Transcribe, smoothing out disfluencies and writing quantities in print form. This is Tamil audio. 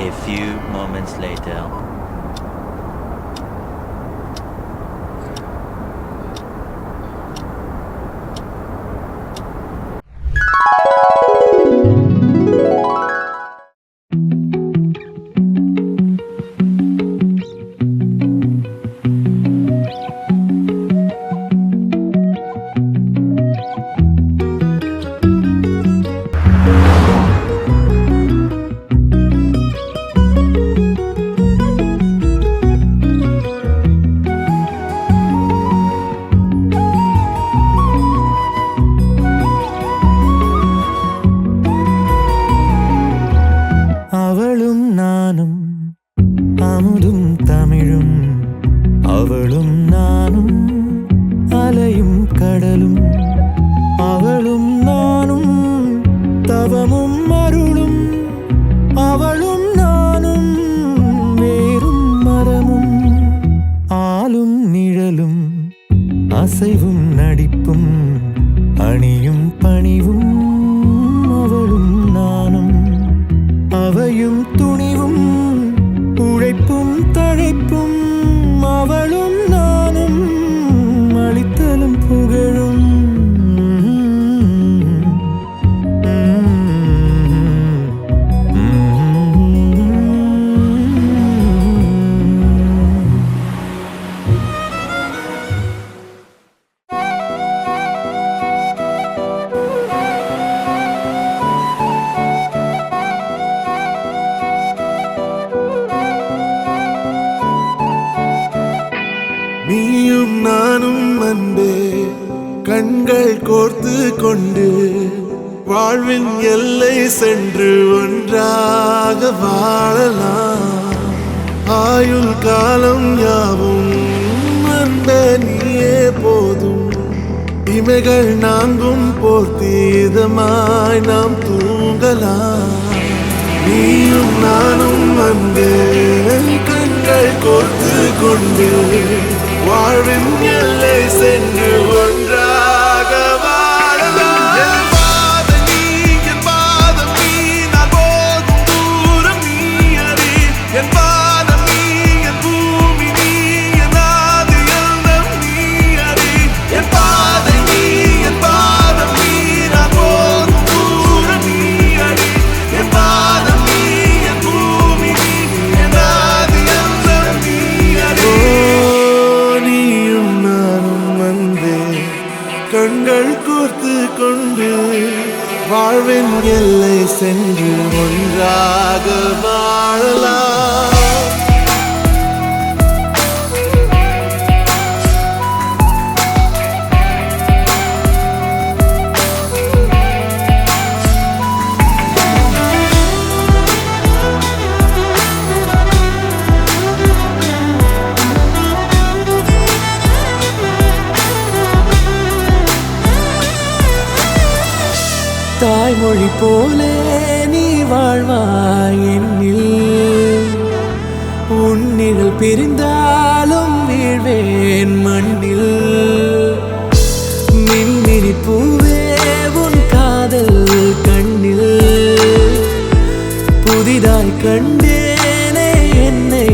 A few moments later. அவளும் நானும் அமுதும் தமிழும், அவளும் நானும் அலையும் கடலும், அவளும் நானும் தவமும் அருளும், அவளும் நானும் வேறும் மரமும், ஆளும் நிழலும் அசைவும் நடிப்பும் அணியும் பணிவும், அவளும் நானும் அவையும் துணிவும் உழைப்பும் தழைப்பும், அவளும் நானும் அளித்தலும் புகழும். நீயும் நானும் அன்பே கண்கள் கோர்த்து கொண்டு வாழ்வின் எல்லை சென்று ஒன்றாக வாழலாம். ஆயுள் காலம் யாவும் அன்பே நீயே போதும், இமைகள் நான்கும் போர்த்தி இதமாய் நாம் தூங்கலாம். நீயும் நானும் அன்பே கண்கள் கோர்த்து கொண்டு வாழ்வின் எல்லை சென்று ஒன்றாக வாழலாம். என் பாதம் நீ, என் பாதம் நீ, நான் போகும் தூரம் நீ அறி. என் பாதம் நீ, என் பூமி நீ, என் ஆதி எல்லாம் நீ அறி. என் பாதம் நீ, என் பாதம் நீ, நான் போகும் தூரம் நீ அறி. என் பாதம் நீ, என் பூமி நீ, என் ஆதி எல்லாம் நீ அறி. கண்கள் கோர்த்து கொண்டு வாழ்வின் எல்லை சென்று ஒன்றாக வாழலாம். தாய்மொழி போலே நீ வாழ்வாய் என்னில், உன்னிகள் பிரிந்தாலும் வீழ்வேன் மண்ணில். மின்மினி பூவே உன் காதல் கண்ணில், புதிதாய் கண்டேனே என்னை